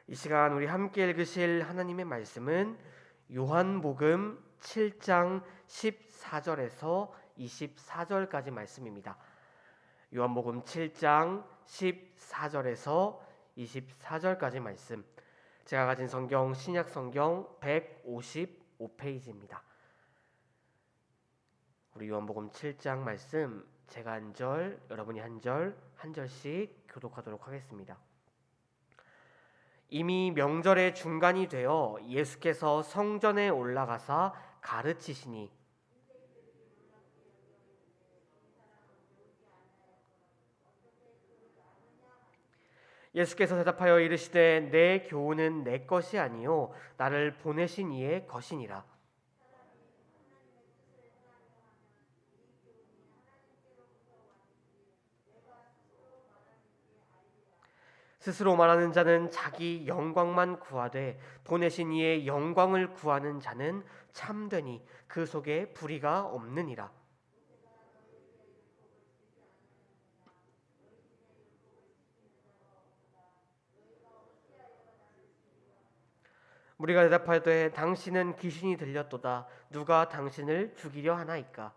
이 시간 우리 함께 읽으실 하나님의 말씀은 요한복음 7장 14절에서 24절까지 말씀입니다. 요한복음 7장 14절에서 24절까지 말씀. 제가 가진 성경 신약 성경 155페이지입니다. 우리 요한복음 7장 말씀 제가 한 절, 여러분이 한 절, 한 절씩 교독하도록 하겠습니다. 이미 명절의 중간이 되어 예수께서 성전에 올라가사 가르치시니 예수께서 대답하여 이르시되 내 교훈은 내 것이 아니요 나를 보내신 이의 것이니라. 스스로 말하는 자는 자기 영광만 구하되 보내신 이의 영광을 구하는 자는 참되니 그 속에 불의가 없느니라. 우리가 대답하되 당신은 귀신이 들렸도다. 누가 당신을 죽이려 하나이까?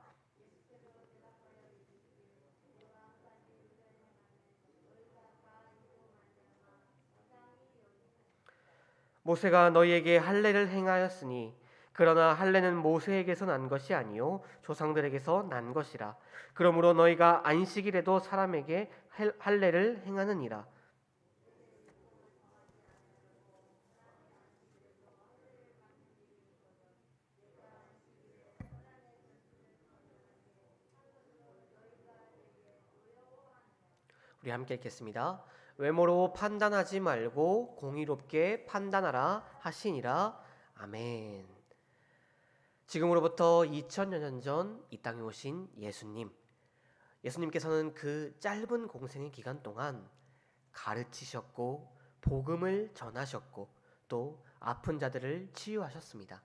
모세가 너희에게 할례를 행하였으니 그러나 할례는 모세에게서 난 것이 아니요 조상들에게서 난 것이라. 그러므로 너희가 안식일에도 사람에게 할례를 행하느니라. 우리 함께 읽겠습니다. 외모로 판단하지 말고 공의롭게 판단하라 하시니라. 아멘. 지금으로부터 2000여 년 전 이 땅에 오신 예수님. 예수님께서는 그 짧은 공생의 기간 동안 가르치셨고 복음을 전하셨고 또 아픈 자들을 치유하셨습니다.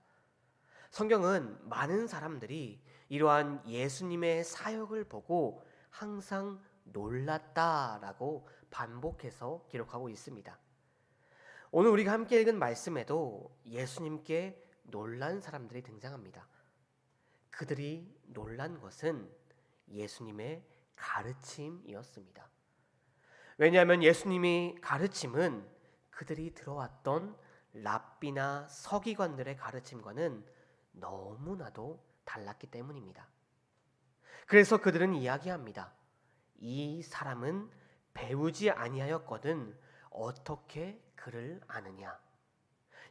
성경은 많은 사람들이 이러한 예수님의 사역을 보고 항상 놀랐다라고 반복해서 기록하고 있습니다. 오늘 우리가 함께 읽은 말씀에도 예수님께 놀란 사람들이 등장합니다. 그들이 놀란 것은 예수님의 가르침이었습니다. 왜냐하면 예수님의 가르침은 그들이 들어왔던 랍비나 서기관들의 가르침과는 너무나도 달랐기 때문입니다. 그래서 그들은 이야기합니다. 이 사람은 배우지 아니하였거든 어떻게 글을 아느냐.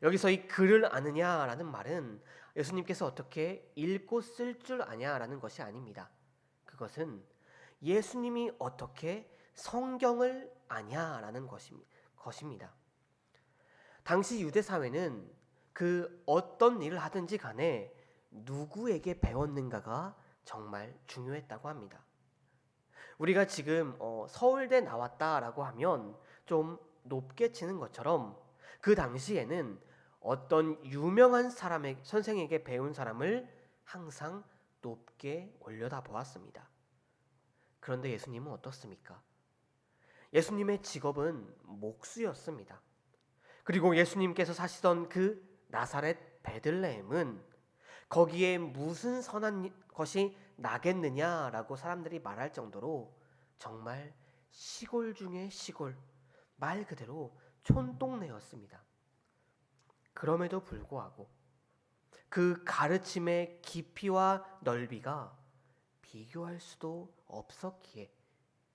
여기서 이 글을 아느냐라는 말은 예수님께서 어떻게 읽고 쓸 줄 아냐라는 것이 아닙니다. 그것은 예수님이 어떻게 성경을 아냐라는 것입니다. 당시 유대 사회는 그 어떤 일을 하든지 간에 누구에게 배웠는가가 정말 중요했다고 합니다. 우리가 지금 서울대 나왔다라고 하면 좀 높게 치는 것처럼 그 당시에는 어떤 유명한 선생에게 배운 사람을 항상 높게 올려다 보았습니다. 그런데 예수님은 어떻습니까? 예수님의 직업은 목수였습니다. 그리고 예수님께서 사시던 그 나사렛 베들레헴은 거기에 무슨 선한 것이 나겠느냐라고 사람들이 말할 정도로 정말 시골 중에 시골, 말 그대로 촌동네였습니다. 그럼에도 불구하고 그 가르침의 깊이와 넓이가 비교할 수도 없었기에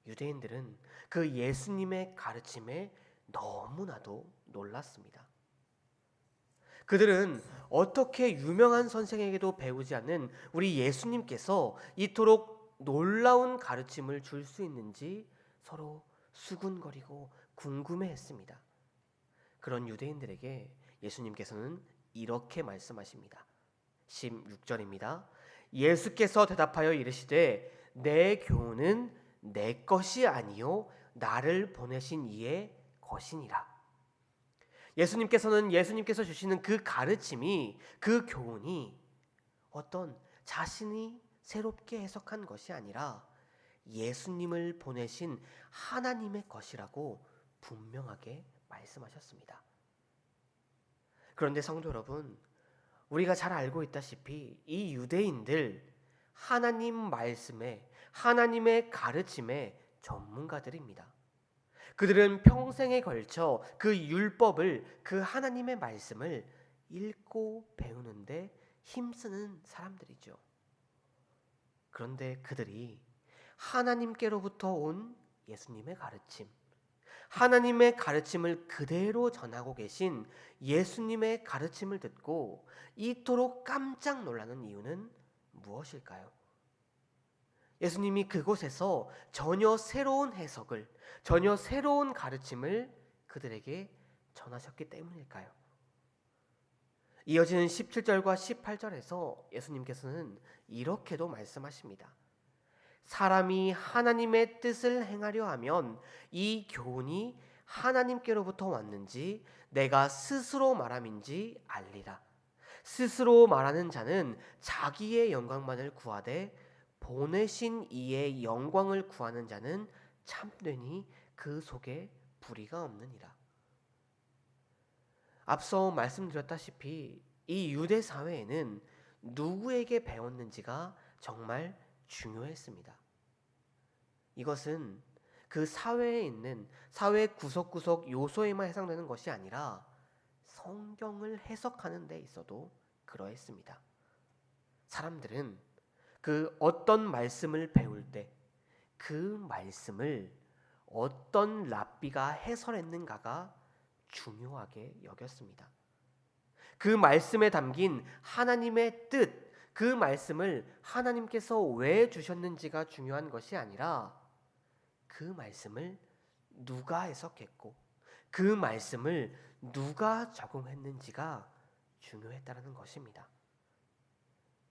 유대인들은 그 예수님의 가르침에 너무나도 놀랐습니다. 그들은 어떻게 유명한 선생에게도 배우지 않는 우리 예수님께서 이토록 놀라운 가르침을 줄 수 있는지 서로 수군거리고 궁금해했습니다. 그런 유대인들에게 예수님께서는 이렇게 말씀하십니다. 16절입니다. 예수께서 대답하여 이르시되 내 교훈은 내 것이 아니요 나를 보내신 이의 것이니라. 예수님께서 주시는 그 가르침이, 그 교훈이 어떤 자신이 새롭게 해석한 것이 아니라 예수님을 보내신 하나님의 것이라고 분명하게 말씀하셨습니다. 그런데 성도 여러분, 우리가 잘 알고 있다시피 이 유대인들 하나님 말씀에, 하나님의 가르침의 전문가들입니다. 그들은 평생에 걸쳐 그 율법을, 그 하나님의 말씀을 읽고 배우는데 힘쓰는 사람들이죠. 그런데 그들이 하나님께로부터 온 예수님의 가르침, 하나님의 가르침을 그대로 전하고 계신 예수님의 가르침을 듣고 이토록 깜짝 놀라는 이유는 무엇일까요? 예수님이 그곳에서 전혀 새로운 해석을, 전혀 새로운 가르침을 그들에게 전하셨기 때문일까요? 이어지는 17절과 18절에서 예수님께서는 이렇게도 말씀하십니다. 사람이 하나님의 뜻을 행하려 하면 이 교훈이 하나님께로부터 왔는지 내가 스스로 말함인지 알리라. 스스로 말하는 자는 자기의 영광만을 구하되 보내신 이의 영광을 구하는 자는 참되니 그 속에 불의가 없느니라. 앞서 말씀드렸다시피 이 유대 사회에는 누구에게 배웠는지가 정말 중요했습니다. 이것은 그 사회에 있는 사회 구석구석 요소에만 해당되는 것이 아니라 성경을 해석하는 데 있어도 그러했습니다. 사람들은 그 어떤 말씀을 배울 때 그 말씀을 어떤 랍비가 해설했는가가 중요하게 여겼습니다. 그 말씀에 담긴 하나님의 뜻, 그 말씀을 하나님께서 왜 주셨는지가 중요한 것이 아니라 그 말씀을 누가 해석했고 그 말씀을 누가 적용했는지가 중요했다는 것입니다.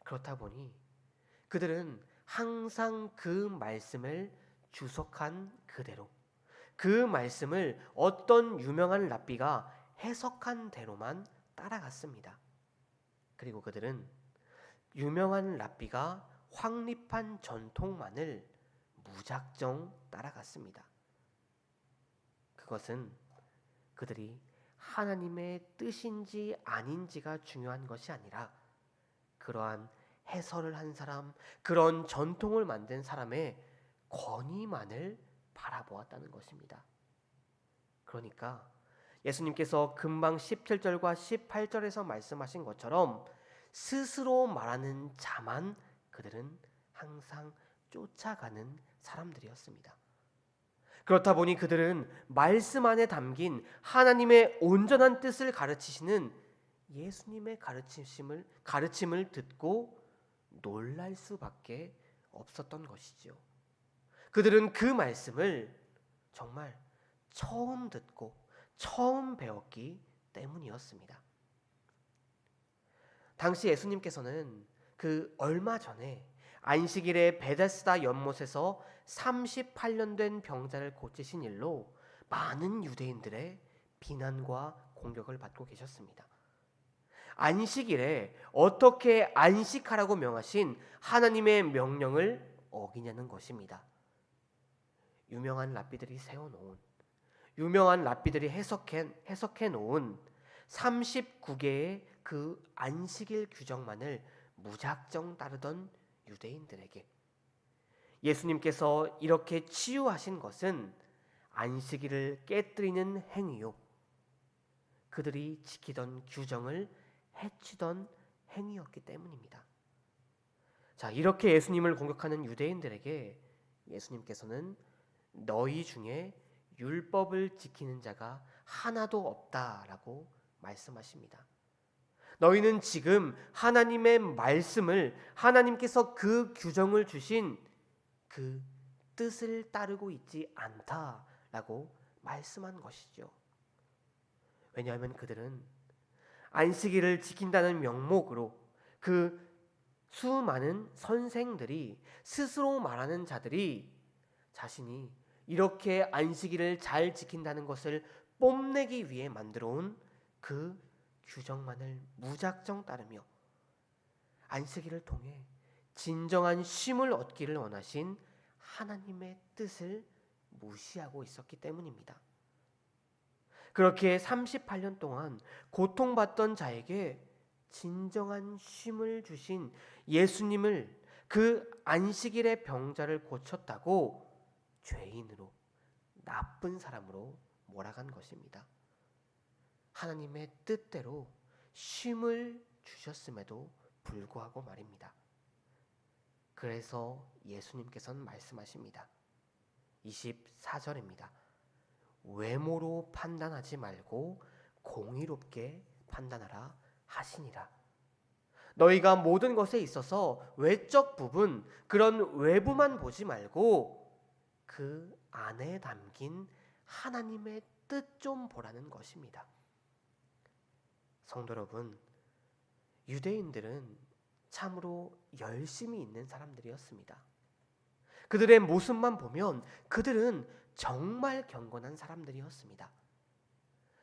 그렇다 보니 그들은 항상 그 말씀을 주석한 그대로, 그 말씀을 어떤 유명한 랍비가 해석한 대로만 따라갔습니다. 그리고 그들은 유명한 랍비가 확립한 전통만을 무작정 따라갔습니다. 그것은 그들이 하나님의 뜻인지 아닌지가 중요한 것이 아니라 그러한 해설을 한 사람, 그런 전통을 만든 사람의 권위만을 바라보았다는 것입니다. 그러니까 예수님께서 금방 17절과 18절에서 말씀하신 것처럼 스스로 말하는 자만 그들은 항상 쫓아가는 사람들이었습니다. 그렇다 보니 그들은 말씀 안에 담긴 하나님의 온전한 뜻을 가르치시는 예수님의 가르침을 듣고 놀랄 수밖에 없었던 것이죠. 그들은 그 말씀을 정말 처음 듣고 처음 배웠기 때문이었습니다. 당시 예수님께서는 그 얼마 전에 안식일에 베데스다 연못에서 38년 된 병자를 고치신 일로 많은 유대인들의 비난과 공격을 받고 계셨습니다. 안식일에 어떻게 안식하라고 명하신 하나님의 명령을 어기냐는 것입니다. 유명한 랍비들이 세워놓은, 유명한 랍비들이 해석해 놓은 39개의 그 안식일 규정만을 무작정 따르던 유대인들에게 예수님께서 이렇게 치유하신 것은 안식일을 깨뜨리는 행위요, 그들이 지키던 규정을 해치던 행위였기 때문입니다. 자, 이렇게 예수님을 공격하는 유대인들에게 예수님께서는 너희 중에 율법을 지키는 자가 하나도 없다라고 말씀하십니다. 너희는 지금 하나님의 말씀을, 하나님께서 그 규정을 주신 그 뜻을 따르고 있지 않다라고 말씀한 것이죠. 왜냐하면 그들은 안식일을 지킨다는 명목으로 그 수많은 선생들이, 스스로 말하는 자들이 자신이 이렇게 안식일을 잘 지킨다는 것을 뽐내기 위해 만들어 온 그 규정만을 무작정 따르며 안식일을 통해 진정한 쉼을 얻기를 원하신 하나님의 뜻을 무시하고 있었기 때문입니다. 그렇게 38년 동안 고통받던 자에게 진정한 쉼을 주신 예수님을, 그 안식일의 병자를 고쳤다고 죄인으로, 나쁜 사람으로 몰아간 것입니다. 하나님의 뜻대로 쉼을 주셨음에도 불구하고 말입니다. 그래서 예수님께서는 말씀하십니다. 24절입니다. 외모로 판단하지 말고 공의롭게 판단하라 하시니라. 너희가 모든 것에 있어서 외적 부분, 그런 외부만 보지 말고 그 안에 담긴 하나님의 뜻 좀 보라는 것입니다. 성도 여러분, 유대인들은 참으로 열심히 있는 사람들이었습니다. 그들의 모습만 보면 그들은 정말 경건한 사람들이었습니다.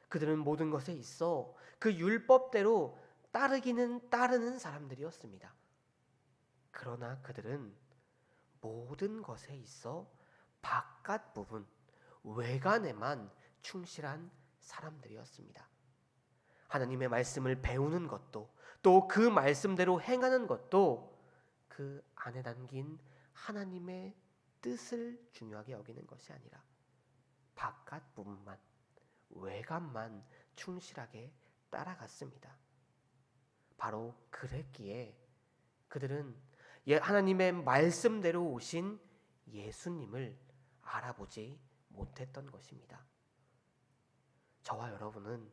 그들은 모든 것에 있어 그 율법대로 따르기는 따르는 사람들이었습니다. 그러나 그들은 모든 것에 있어 바깥 부분, 외관에만 충실한 사람들이었습니다. 하나님의 말씀을 배우는 것도, 또 그 말씀대로 행하는 것도 그 안에 담긴 하나님의 뜻을 중요하게 여기는 것이 아니라 바깥 부분만, 외관만 충실하게 따라갔습니다. 바로 그랬기에 그들은 하나님의 말씀대로 오신 예수님을 알아보지 못했던 것입니다. 저와 여러분은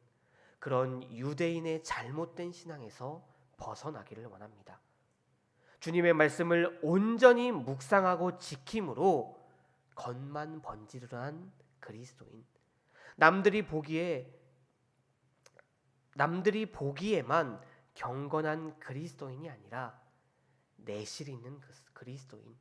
그런 유대인의 잘못된 신앙에서 벗어나기를 원합니다. 주님의 말씀을 온전히 묵상하고 지킴으로 겉만 번지르르한 그리스도인, 남들이 보기에만 경건한 그리스도인이 아니라 내실 있는 그리스도인,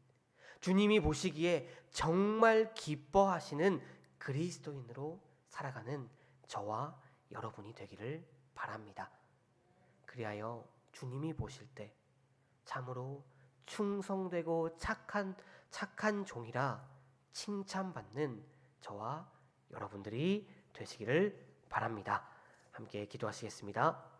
주님이 보시기에 정말 기뻐하시는 그리스도인으로 살아가는 저와 여러분이 되기를 바랍니다. 그리하여 주님이 보실 때 참으로 충성되고 착한 종이라 칭찬받는 저와 여러분들이 되시기를 바랍니다. 함께 기도하시겠습니다.